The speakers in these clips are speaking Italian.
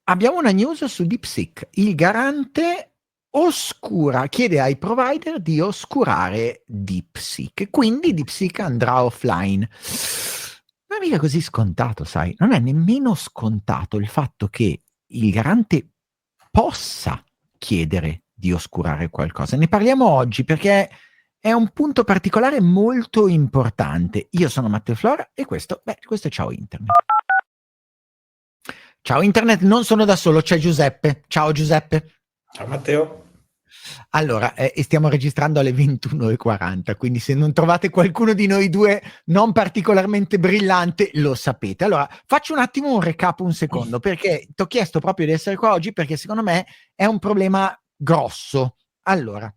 Abbiamo una news su DeepSeek. Il garante chiede ai provider di oscurare DeepSeek, quindi DeepSeek andrà offline. Non è mica così scontato, sai? Non è nemmeno scontato il fatto che il garante possa chiedere di oscurare qualcosa. Ne parliamo oggi perché è un punto particolare molto importante. Io sono Matteo Flora e questo è Ciao Internet. Ciao Internet, non sono da solo, c'è Giuseppe. Ciao Giuseppe. Ciao Matteo. Allora, stiamo registrando alle 21:40, quindi se non trovate qualcuno di noi due non particolarmente brillante, lo sapete. Allora, faccio un attimo un recap un secondo, perché ti ho chiesto proprio di essere qua oggi, perché secondo me è un problema grosso. Allora,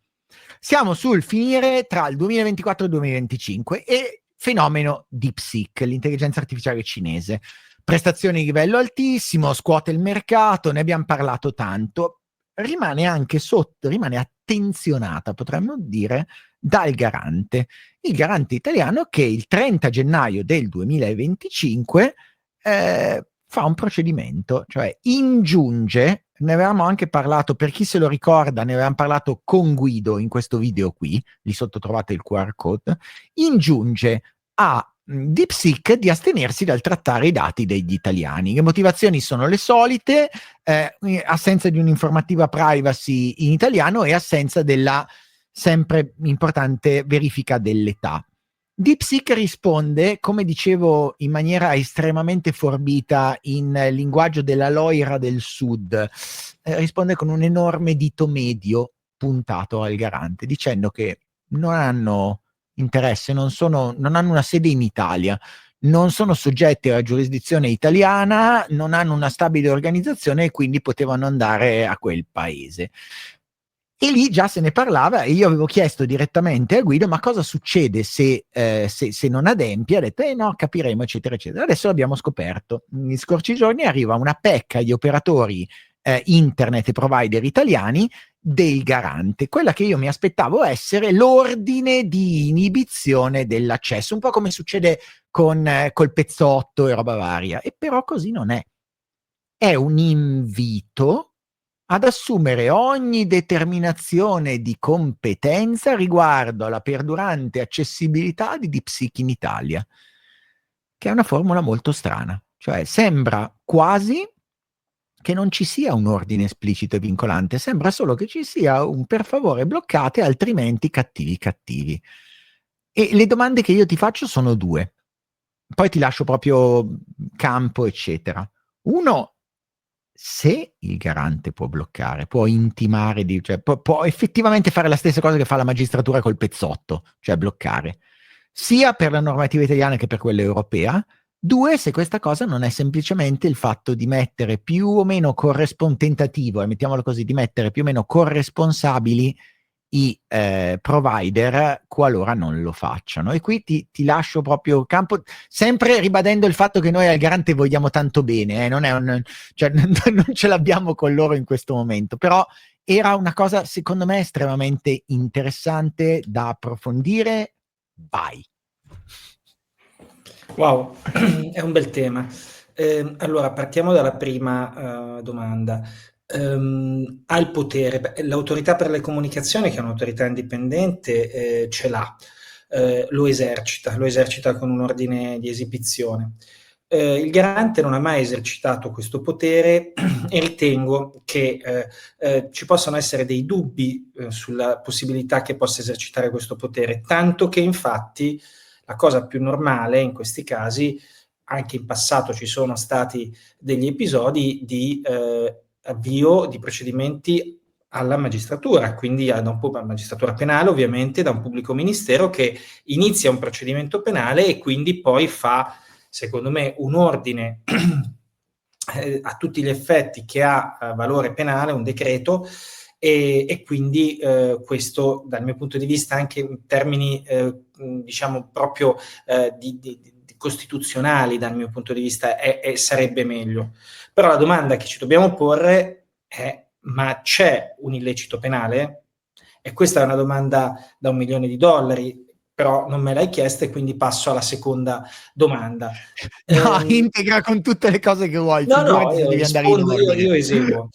siamo sul finire tra il 2024 e il 2025 e fenomeno DeepSeek, l'intelligenza artificiale cinese. Prestazioni di livello altissimo, scuote il mercato, ne abbiamo parlato tanto. Rimane anche sotto, rimane attenzionata, potremmo dire, dal garante. Il garante italiano che il 30 gennaio del 2025 fa un procedimento, cioè ingiunge, ne avevamo anche parlato, per chi se lo ricorda, ne avevamo parlato con Guido in questo video qui, lì sotto trovate il QR code, ingiunge a DeepSeek di astenersi dal trattare i dati degli italiani. Le motivazioni sono le solite, assenza di un'informativa privacy in italiano e assenza della sempre importante verifica dell'età. DeepSeek risponde, come dicevo, in maniera estremamente forbita in linguaggio della Loira del Sud, risponde con un enorme dito medio puntato al garante, dicendo che non hanno interesse, non hanno una sede in Italia, non sono soggetti alla giurisdizione italiana, non hanno una stabile organizzazione e quindi potevano andare a quel paese. E lì già se ne parlava e io avevo chiesto direttamente a Guido ma cosa succede se non adempie. Ha detto no, capiremo eccetera eccetera. Adesso l'abbiamo scoperto. Negli scorsi giorni arriva una PEC agli operatori internet e provider italiani del garante, quella che io mi aspettavo essere l'ordine di inibizione dell'accesso, un po' come succede col pezzotto e roba varia, e però così non è. È un invito ad assumere ogni determinazione di competenza riguardo alla perdurante accessibilità di DeepSeek in Italia, che è una formula molto strana, cioè sembra quasi che non ci sia un ordine esplicito e vincolante, sembra solo che ci sia un per favore bloccate, altrimenti cattivi. E le domande che io ti faccio sono due, poi ti lascio proprio campo, eccetera. Uno, se il garante può bloccare, può intimare, cioè può effettivamente fare la stessa cosa che fa la magistratura col pezzotto, cioè bloccare, sia per la normativa italiana che per quella europea. Due, se questa cosa non è semplicemente il fatto di mettere più o meno tentativo, mettiamolo così, di mettere più o meno corresponsabili i provider qualora non lo facciano. E qui ti lascio proprio campo, sempre ribadendo il fatto che noi al garante vogliamo tanto bene, non ce l'abbiamo con loro in questo momento, però era una cosa secondo me estremamente interessante da approfondire. Vai. Wow, è un bel tema. Allora, partiamo dalla prima domanda. Ha il potere, l'autorità per le comunicazioni, che è un'autorità indipendente, ce l'ha, lo esercita con un ordine di esibizione. Il garante non ha mai esercitato questo potere e ritengo che ci possano essere dei dubbi sulla possibilità che possa esercitare questo potere, tanto che infatti la cosa più normale in questi casi, anche in passato ci sono stati degli episodi di avvio di procedimenti alla magistratura, quindi alla magistratura penale ovviamente, da un pubblico ministero che inizia un procedimento penale e quindi poi fa, secondo me, un ordine a tutti gli effetti che ha valore penale, un decreto, e quindi questo dal mio punto di vista anche in termini diciamo proprio di costituzionali dal mio punto di vista sarebbe meglio. Però la domanda che ci dobbiamo porre è: ma c'è un illecito penale? E questa è una domanda da $1 milione. però non me l'hai chiesta e quindi passo alla seconda domanda. No, integra con tutte le cose che vuoi, No, no, figurati se io devi andare in rispondo, ordine. io eseguo.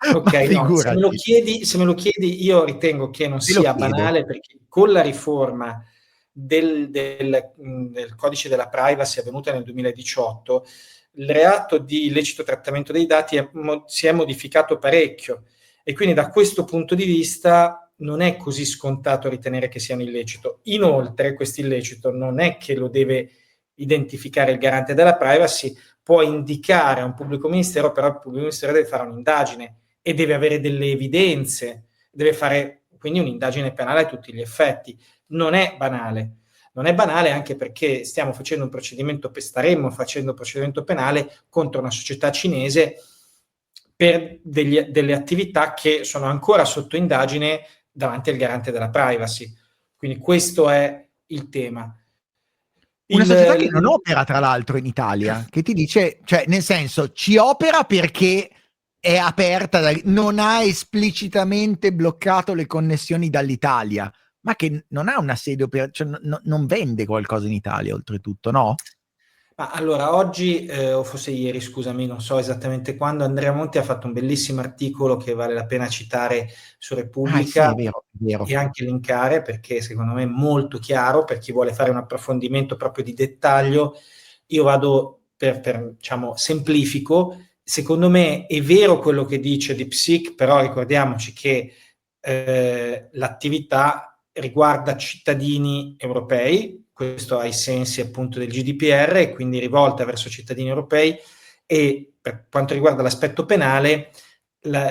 Ma Ok, no, figurati, se me lo chiedi, io ritengo che non te lo sia chiedo. banale, perché con la riforma del codice della privacy avvenuta nel 2018, il reato di illecito trattamento dei dati si è modificato parecchio e quindi da questo punto di vista non è così scontato ritenere che sia un illecito. Inoltre, questo illecito non è che lo deve identificare il garante della privacy, può indicare a un pubblico ministero, però il pubblico ministero deve fare un'indagine e deve avere delle evidenze, deve fare quindi un'indagine penale a tutti gli effetti. Non è banale. Non è banale anche perché staremmo facendo un procedimento penale contro una società cinese per delle attività che sono ancora sotto indagine davanti al garante della privacy. Quindi questo è il tema. Una società che non opera, tra l'altro, in Italia, che ti dice, cioè, nel senso, ci opera perché è aperta, non ha esplicitamente bloccato le connessioni dall'Italia, ma che non ha una sede, cioè, non vende qualcosa in Italia, oltretutto, no? Ma allora, oggi, o forse ieri, scusami, non so esattamente quando, Andrea Monti ha fatto un bellissimo articolo che vale la pena citare su Ah, sì, Repubblica è vero, è vero. e anche linkare, perché secondo me è molto chiaro per chi vuole fare un approfondimento proprio di dettaglio. Io vado diciamo, semplifico. Secondo me è vero quello che dice DeepSeek, però ricordiamoci che l'attività riguarda cittadini europei, questo ai sensi appunto del GDPR, e quindi rivolta verso cittadini europei, e per quanto riguarda l'aspetto penale,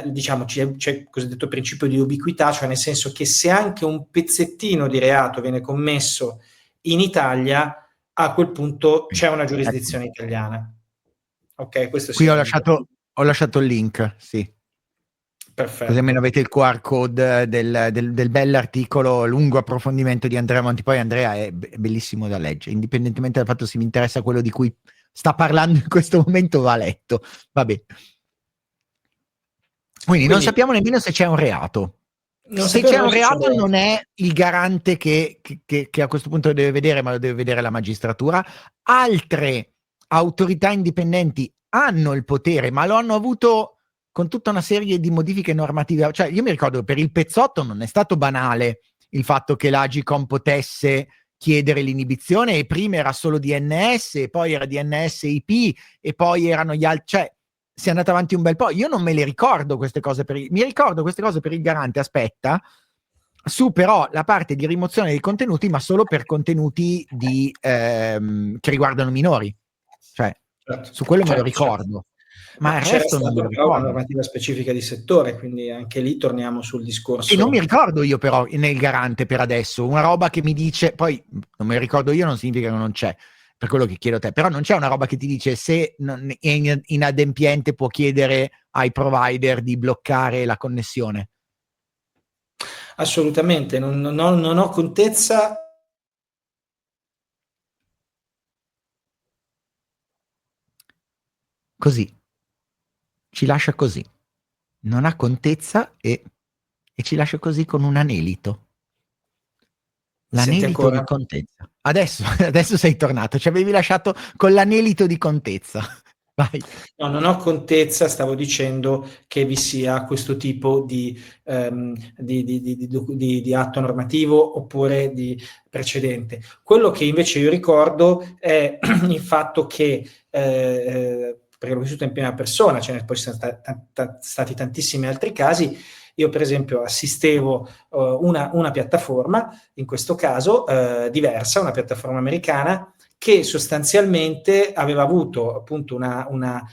diciamo c'è il cosiddetto principio di ubiquità, cioè nel senso che se anche un pezzettino di reato viene commesso in Italia, a quel punto c'è una Ecco. giurisdizione italiana. Ok, questo Qui sia chiaro. ho lasciato il link, sì. Così almeno Perfetto. avete il QR code del bell'articolo, lungo approfondimento di Andrea Monti. Poi Andrea è bellissimo da leggere, indipendentemente dal fatto se mi interessa quello di cui sta parlando in questo momento, va letto. Vabbè. Quindi non Quindi sappiamo nemmeno se c'è un reato. non Se c'è sappiamo un se c'è un reato reato. non è il garante che a questo punto lo deve vedere, ma lo deve vedere la magistratura. Altre autorità indipendenti hanno il potere, ma lo hanno avuto con tutta una serie di modifiche normative. Cioè, io mi ricordo che per il Pezzotto non è stato banale il fatto che l'Agicom potesse chiedere l'inibizione, e prima era solo DNS, e poi era DNS IP, e poi erano gli altri. Cioè, si è andata avanti un bel po'. Io non me le ricordo queste cose mi ricordo queste cose per il garante, aspetta, su però la parte di rimozione dei contenuti, ma solo per contenuti che riguardano minori. Cioè, Certo, su quello me lo certo, certo. ricordo, ma Ma il c'era resto non me stato lo però una ricordo. normativa specifica di settore, quindi anche lì torniamo sul E non mi discorso. ricordo io però nel garante per adesso, una roba che mi dice, poi non me lo ricordo io non significa che non c'è, per quello che chiedo a te, però non c'è una roba che ti dice se è inadempiente può chiedere ai provider di bloccare la connessione. Assolutamente, non ho contezza. Così, ci lascia così, non ha contezza e ci lascia così con un anelito. Mi senti L'anelito di ancora? contezza. Adesso sei tornato, ci avevi lasciato con l'anelito di contezza. Vai. No, non ho contezza, stavo dicendo che vi sia questo tipo di atto normativo oppure di precedente. Quello che invece io ricordo è il fatto che, perché l'ho vissuto in prima persona, ce ne poi sono stati tantissimi altri casi. Io per esempio assistevo una piattaforma, in questo caso diversa, una piattaforma americana, che sostanzialmente aveva avuto appunto una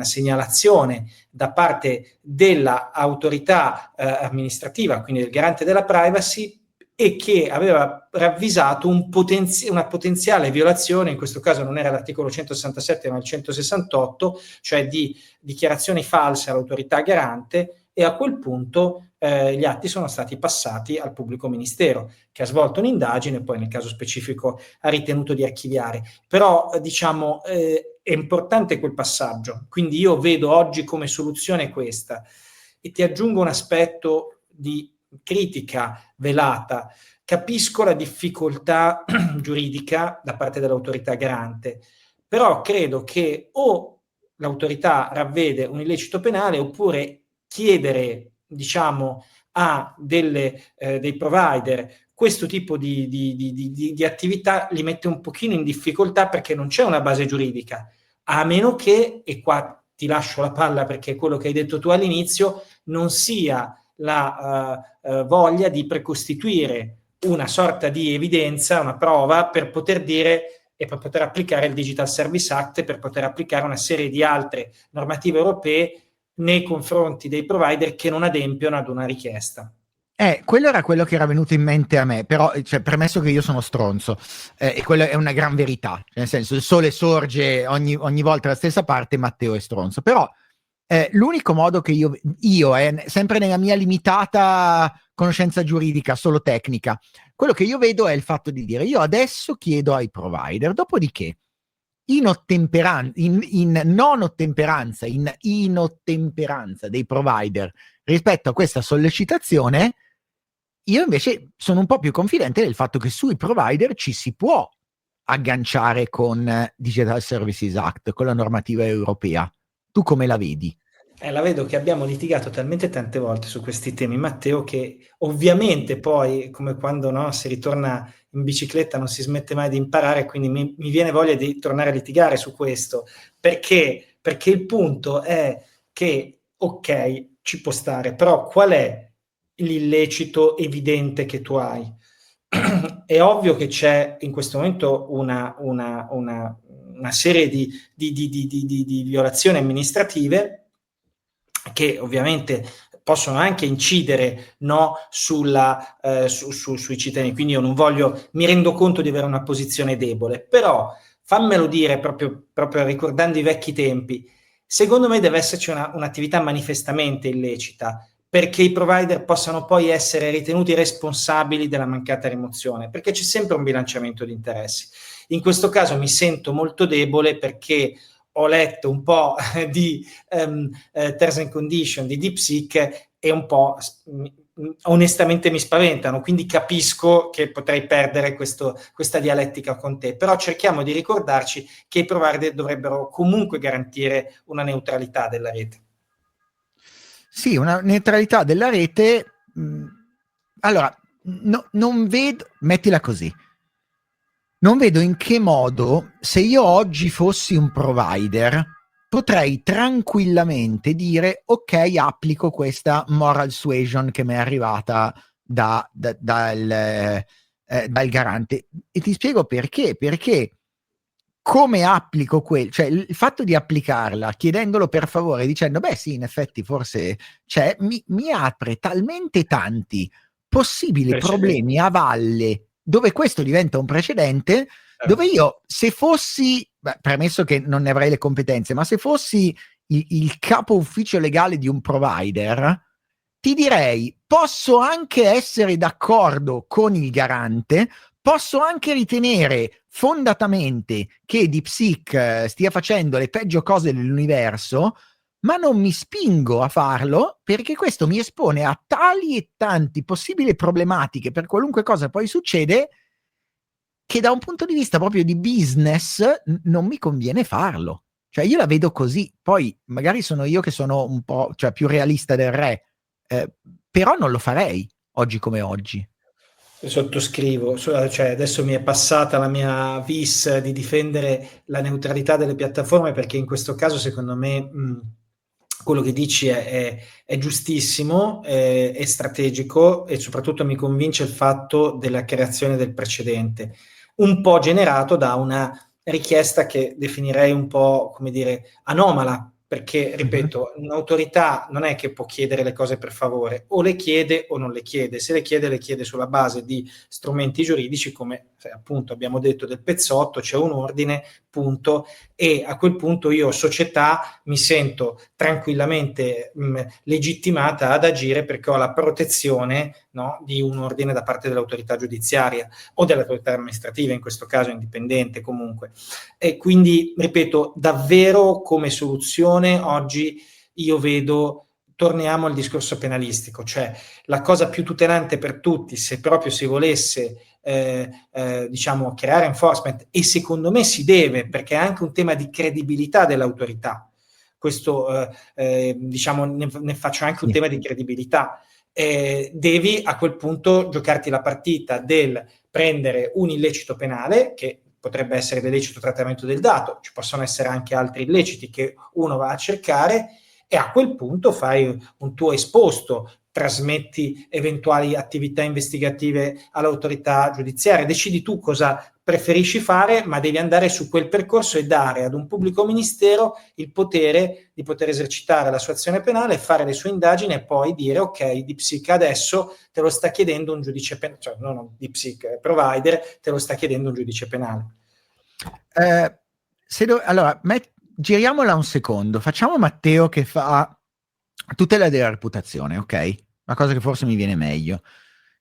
segnalazione da parte dell'autorità amministrativa, quindi del garante della privacy, e che aveva ravvisato una potenziale violazione, in questo caso non era l'articolo 167 ma il 168, cioè di dichiarazioni false all'autorità garante, e a quel punto gli atti sono stati passati al pubblico ministero, che ha svolto un'indagine e poi nel caso specifico ha ritenuto di archiviare. Però diciamo è importante quel passaggio, quindi io vedo oggi come soluzione questa, e ti aggiungo un aspetto di critica velata. capisco la difficoltà giuridica da parte dell'autorità garante, però credo che o l'autorità ravvede un illecito penale oppure chiedere, diciamo, a dei provider questo tipo di attività li mette un pochino in difficoltà perché non c'è una base giuridica, a meno che, e qua ti lascio la palla perché è quello che hai detto tu all'inizio, non sia la voglia di precostituire una sorta di evidenza, una prova per poter dire e per poter applicare il Digital Service Act, per poter applicare una serie di altre normative europee nei confronti dei provider che non adempiono ad una richiesta. Quello era quello che era venuto in mente a me, però, cioè, premesso che io sono stronzo, e quella è una gran verità, nel senso, il sole sorge ogni volta dalla stessa parte, Matteo è stronzo, però l'unico modo che io sempre nella mia limitata conoscenza giuridica, solo tecnica, quello che io vedo è il fatto di dire, io adesso chiedo ai provider, dopodiché, in non ottemperanza, in inottemperanza dei provider rispetto a questa sollecitazione, io invece sono un po' più confidente del fatto che sui provider ci si può agganciare con Digital Services Act, con la normativa europea. Tu come la vedi? La vedo che abbiamo litigato talmente tante volte su questi temi, Matteo, che ovviamente poi, come quando no, si ritorna in bicicletta, non si smette mai di imparare, quindi mi viene voglia di tornare a litigare su questo, perché il punto è che, ok, ci può stare, però qual è l'illecito evidente che tu hai? È ovvio che c'è in questo momento una serie di violazioni amministrative che ovviamente possono anche incidere no, sui cittadini, quindi io non voglio, mi rendo conto di avere una posizione debole, però fammelo dire proprio ricordando i vecchi tempi, secondo me deve esserci un'attività manifestamente illecita perché i provider possano poi essere ritenuti responsabili della mancata rimozione, perché c'è sempre un bilanciamento di interessi. In questo caso mi sento molto debole perché ho letto un po' di terms and condition di DeepSeek e un po' onestamente mi spaventano, quindi capisco che potrei perdere questa dialettica con te, però cerchiamo di ricordarci che i provider dovrebbero comunque garantire una neutralità della rete. Sì, una neutralità della rete. Allora, non vedo, mettila così, non vedo in che modo, se io oggi fossi un provider, potrei tranquillamente dire ok, applico questa moral suasion che mi è arrivata dal garante. E ti spiego perché. Perché come applico cioè il fatto di applicarla chiedendolo per favore, dicendo beh sì, in effetti forse c'è, mi apre talmente tanti possibili problemi a valle dove questo diventa un precedente, dove io se fossi, premesso che non ne avrei le competenze, ma se fossi il capo ufficio legale di un provider, ti direi posso anche essere d'accordo con il garante, posso anche ritenere fondatamente che DeepSeek stia facendo le peggio cose dell'universo, ma non mi spingo a farlo perché questo mi espone a tali e tanti possibili problematiche per qualunque cosa poi succede, che da un punto di vista proprio di business non mi conviene farlo. Cioè io la vedo così, poi magari sono io che sono un po', cioè, più realista del re, però non lo farei oggi come oggi. Sottoscrivo, cioè adesso mi è passata la mia vis di difendere la neutralità delle piattaforme perché in questo caso secondo me quello che dici è giustissimo, è strategico e soprattutto mi convince il fatto della creazione del precedente, un po' generato da una richiesta che definirei un po', come dire, anomala, perché, ripeto, un'autorità non è che può chiedere le cose per favore, o le chiede o non le chiede. Se le chiede sulla base di strumenti giuridici, come appunto abbiamo detto del pezzotto, c'è un ordine, punto, e a quel punto io, società, mi sento tranquillamente legittimata ad agire perché ho la protezione no, di un ordine da parte dell'autorità giudiziaria o dell'autorità amministrativa, in questo caso indipendente comunque. E quindi, ripeto, davvero come soluzione oggi io vedo torniamo al discorso penalistico, cioè la cosa più tutelante per tutti, se proprio si volesse diciamo creare enforcement, e secondo me si deve, perché è anche un tema di credibilità dell'autorità, questo diciamo ne faccio anche un tema di credibilità. Devi a quel punto giocarti la partita del prendere un illecito penale, che potrebbe essere l'illecito trattamento del dato, ci possono essere anche altri illeciti che uno va a cercare, e a quel punto fai un tuo esposto, trasmetti eventuali attività investigative all'autorità giudiziaria, decidi tu cosa preferisci fare, ma devi andare su quel percorso e dare ad un pubblico ministero il potere di poter esercitare la sua azione penale, fare le sue indagini e poi dire ok, DeepSeek adesso te lo sta chiedendo un giudice penale, cioè non DeepSeek provider, te lo sta chiedendo un giudice penale. Allora, giriamola un secondo, facciamo Matteo che fa tutela della reputazione, ok? Una cosa che forse mi viene meglio.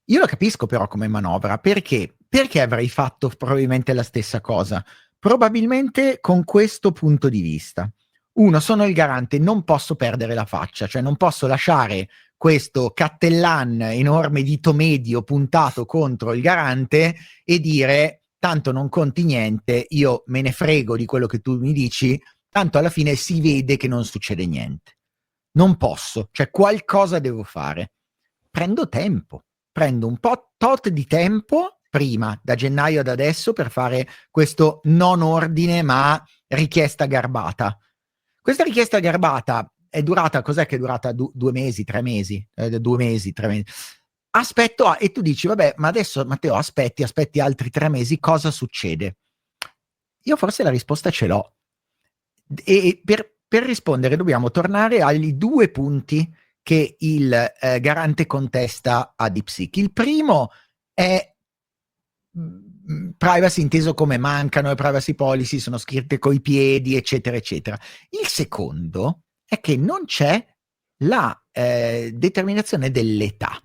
Io lo capisco però come manovra, perché avrei fatto probabilmente la stessa cosa? Probabilmente con questo punto di vista. Uno, sono il garante, non posso perdere la faccia, cioè non posso lasciare questo cattellan enorme dito medio puntato contro il garante e dire tanto non conti niente, io me ne frego di quello che tu mi dici, tanto alla fine si vede che non succede niente. Non posso, cioè qualcosa devo fare. Prendo tempo, prendo un po' tot di tempo prima, da gennaio ad adesso, per fare questo non ordine ma richiesta garbata. Questa richiesta garbata è durata, cos'è che è durata? 2 mesi, 3 mesi? 2 mesi, 3 mesi. Aspetto, e tu dici, vabbè, ma adesso Matteo aspetti altri 3 mesi, cosa succede? Io forse la risposta ce l'ho. E per rispondere dobbiamo tornare agli 2 punti che il garante contesta a DeepSeek. Il primo è privacy inteso come mancano le privacy policy, sono scritte coi piedi, eccetera, eccetera. Il secondo è che non c'è la determinazione dell'età.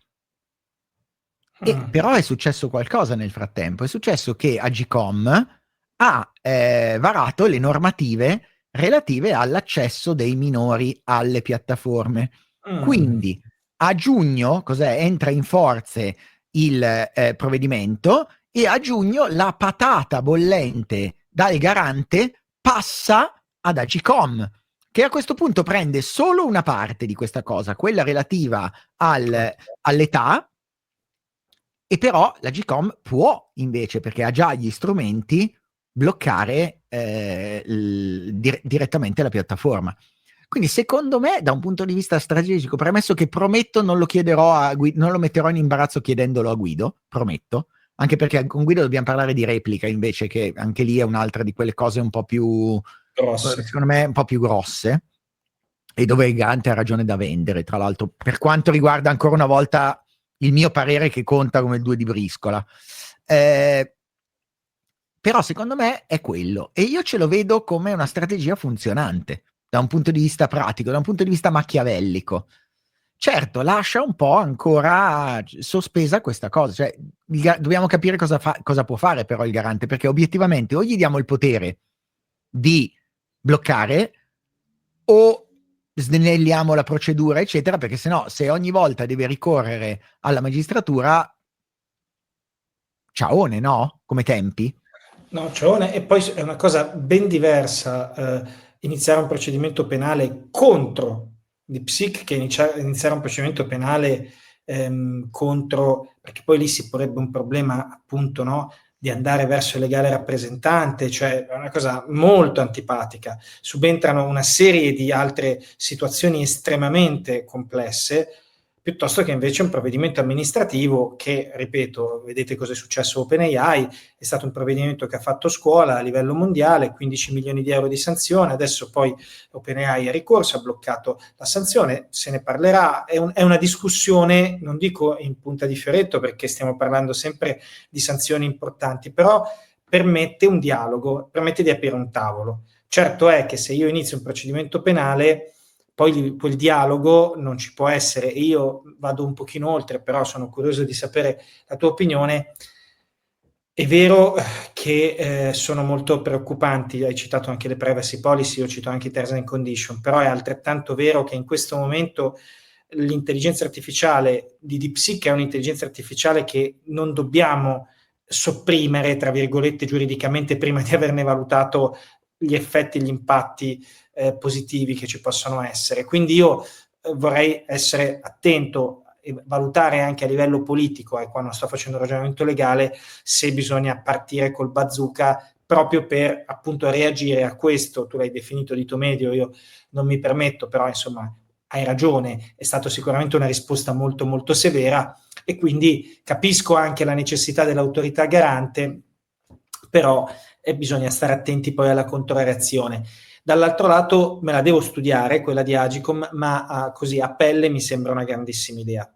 E però è successo qualcosa nel frattempo. È successo che Agcom ha varato le normative relative all'accesso dei minori alle piattaforme. Quindi a giugno entra in forze il provvedimento, e a giugno la patata bollente dal garante passa ad Agcom, che a questo punto prende solo una parte di questa cosa, quella relativa all'età, e però la Gcom può invece, perché ha già gli strumenti, bloccare direttamente la piattaforma. Quindi secondo me, da un punto di vista strategico, premesso che prometto non lo chiederò a non lo metterò in imbarazzo chiedendolo a Guido, prometto, anche perché con Guido dobbiamo parlare di replica invece, che anche lì è un'altra di quelle cose un po' più grosse, secondo me un po' più grosse, e dove il garante ha ragione da vendere, tra l'altro, per quanto riguarda ancora una volta il mio parere che conta come il 2 di briscola. Però secondo me è quello, e io ce lo vedo come una strategia funzionante da un punto di vista pratico, da un punto di vista machiavellico. Certo, lascia un po' ancora sospesa questa cosa, cioè dobbiamo capire cosa può fare però il garante, perché obiettivamente o gli diamo il potere di bloccare o snelliamo la procedura, eccetera, perché sennò se ogni volta deve ricorrere alla magistratura, ciaone, no? Come tempi? No, ciaone, e poi è una cosa ben diversa iniziare un procedimento penale contro DeepSeek che iniziare un procedimento penale contro, perché poi lì si porrebbe un problema appunto, no, di andare verso il legale rappresentante, cioè è una cosa molto antipatica. Subentrano una serie di altre situazioni estremamente complesse, piuttosto che invece un provvedimento amministrativo che, ripeto, vedete cosa è successo a OpenAI, è stato un provvedimento che ha fatto scuola a livello mondiale, 15 milioni di euro di sanzione, adesso poi OpenAI ha ricorso, ha bloccato la sanzione, se ne parlerà, è una discussione, non dico in punta di fioretto perché stiamo parlando sempre di sanzioni importanti, però permette un dialogo, permette di aprire un tavolo. Certo è che se io inizio un procedimento penale, poi quel dialogo non ci può essere, e io vado un pochino oltre, però sono curioso di sapere la tua opinione. È vero che sono molto preoccupanti, hai citato anche le privacy policy, io cito anche i terms and condition, però è altrettanto vero che in questo momento l'intelligenza artificiale di DeepSeek è un'intelligenza artificiale che non dobbiamo sopprimere, tra virgolette, giuridicamente prima di averne valutato gli effetti e gli impatti positivi che ci possono essere. Quindi io vorrei essere attento e valutare anche a livello politico, e qua non sto facendo un ragionamento legale, se bisogna partire col bazooka proprio per appunto reagire a questo. Tu l'hai definito dito medio, io non mi permetto, però insomma hai ragione, è stata sicuramente una risposta molto molto severa, e quindi capisco anche la necessità dell'autorità garante, però bisogna stare attenti poi alla controreazione. Dall'altro lato me la devo studiare, quella di Agicom, ma così a pelle mi sembra una grandissima idea.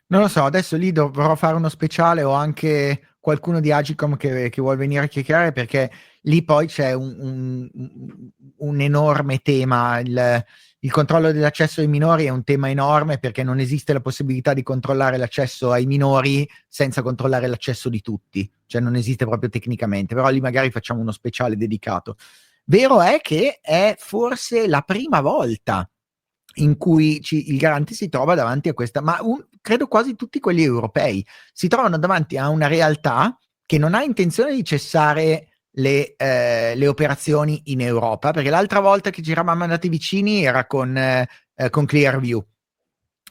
Non lo so, adesso lì dovrò fare uno speciale, o anche qualcuno di Agicom che vuole venire a chiacchierare, perché lì poi c'è un enorme tema. Il controllo dell'accesso ai minori è un tema enorme, perché non esiste la possibilità di controllare l'accesso ai minori senza controllare l'accesso di tutti, cioè non esiste proprio tecnicamente, però lì magari facciamo uno speciale dedicato. Vero è che è forse la prima volta in cui il garante si trova davanti a questa, ma credo quasi tutti quelli europei si trovano davanti a una realtà che non ha intenzione di cessare le operazioni in Europa, perché l'altra volta che ci eravamo andati vicini era con Clearview,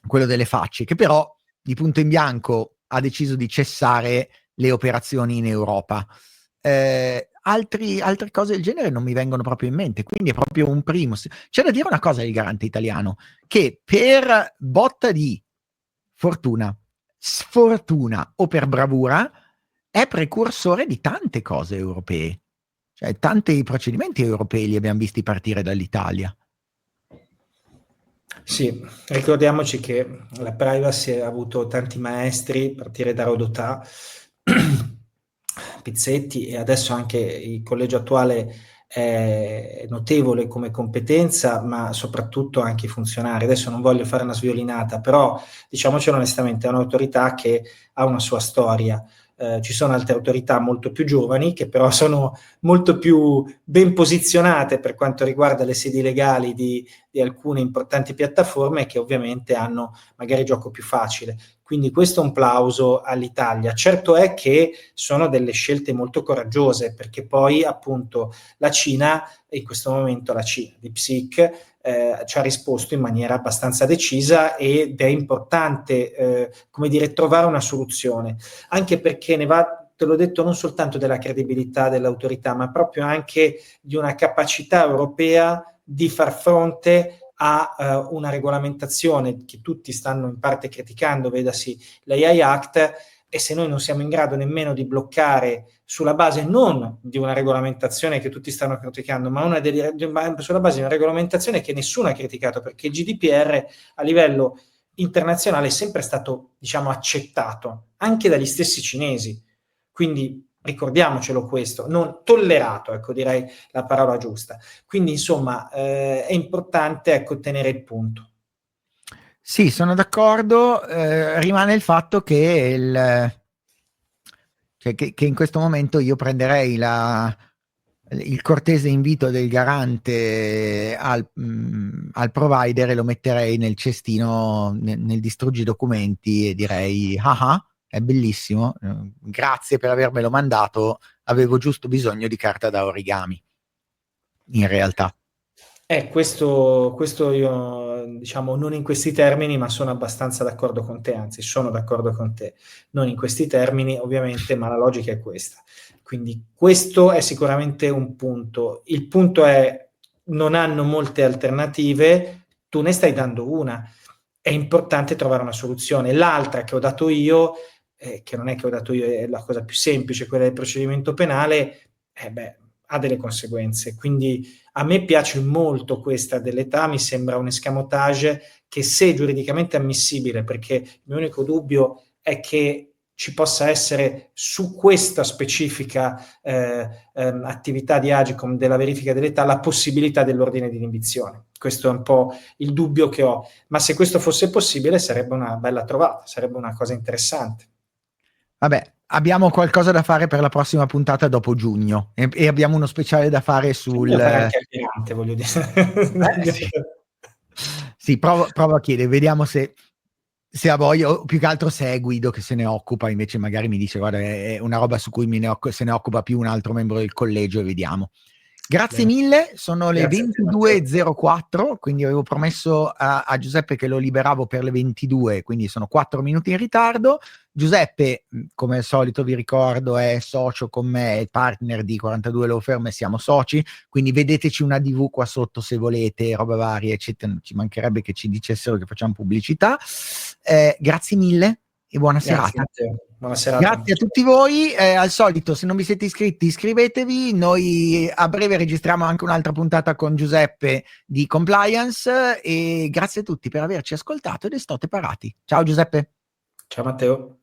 quello delle facce, che però di punto in bianco ha deciso di cessare le operazioni in Europa. Altre cose del genere non mi vengono proprio in mente, quindi è proprio un primus. C'è da dire una cosa del garante italiano, che per botta di fortuna, sfortuna o per bravura è precursore di tante cose europee, cioè tanti procedimenti europei li abbiamo visti partire dall'Italia. Sì, ricordiamoci che la privacy ha avuto tanti maestri, a partire da Rodotà, Pizzetti, e adesso anche il collegio attuale è notevole come competenza, ma soprattutto anche i funzionari. Adesso non voglio fare una sviolinata, però diciamocelo onestamente, è un'autorità che ha una sua storia. Ci sono altre autorità molto più giovani che però sono molto più ben posizionate per quanto riguarda le sedi legali di alcune importanti piattaforme, che ovviamente hanno magari gioco più facile. Quindi questo è un plauso all'Italia. Certo è che sono delle scelte molto coraggiose, perché poi appunto la Cina, in questo momento la Cina, DeepSeek, ci ha risposto in maniera abbastanza decisa, ed è importante come dire, trovare una soluzione, anche perché ne va, te l'ho detto, non soltanto della credibilità dell'autorità, ma proprio anche di una capacità europea di far fronte a una regolamentazione che tutti stanno in parte criticando, vedasi l'AI Act, e se noi non siamo in grado nemmeno di bloccare sulla base non di una regolamentazione che tutti stanno criticando, ma sulla base di una regolamentazione che nessuno ha criticato, perché il GDPR a livello internazionale è sempre stato, diciamo, accettato anche dagli stessi cinesi. Quindi ricordiamocelo questo, non tollerato, ecco, direi la parola giusta. Quindi insomma è importante, ecco, tenere il punto. Sì, sono d'accordo. Rimane il fatto che, che in questo momento io prenderei il cortese invito del garante al provider e lo metterei nel cestino, nel distruggi documenti, e direi: ah, è bellissimo, grazie per avermelo mandato, avevo giusto bisogno di carta da origami, in realtà. Questo io, diciamo, non in questi termini, ma sono abbastanza d'accordo con te, anzi sono d'accordo con te, non in questi termini ovviamente, ma la logica è questa. Quindi questo è sicuramente un punto. Il punto è: non hanno molte alternative, tu ne stai dando una, è importante trovare una soluzione. L'altra che ho dato io, che non è che ho dato io, è la cosa più semplice, quella del procedimento penale, ha delle conseguenze. Quindi a me piace molto questa dell'età, mi sembra un escamotage che, se giuridicamente ammissibile, perché il mio unico dubbio è che ci possa essere su questa specifica attività di Agicom della verifica dell'età la possibilità dell'ordine di inibizione. Questo è un po' il dubbio che ho, ma se questo fosse possibile sarebbe una bella trovata, sarebbe una cosa interessante. Vabbè, abbiamo qualcosa da fare per la prossima puntata dopo giugno, e abbiamo uno speciale da fare sul... Io farei anche il pirante, voglio dire. Sì. Sì, provo a chiedere, vediamo se ha voglia, o più che altro se è Guido che se ne occupa, invece magari mi dice guarda è una roba su cui se ne occupa più un altro membro del collegio e vediamo. Grazie Bene. mille, sono le Grazie a te, Matteo. 22.04, quindi avevo promesso a Giuseppe che lo liberavo per le 22, quindi sono 4 minuti in ritardo. Giuseppe, come al solito vi ricordo, è socio con me, è partner di 42 Law Firm e siamo soci, quindi vedeteci una DV qua sotto se volete, robe varie, eccetera. Ci mancherebbe che ci dicessero che facciamo pubblicità. Grazie mille e buona Grazie, serata. Matteo. Buona serata. Grazie a tutti voi, al solito se non vi siete iscritti iscrivetevi, noi a breve registriamo anche un'altra puntata con Giuseppe di Compliance e grazie a tutti per averci ascoltato ed estate parati. Ciao Giuseppe. Ciao Matteo.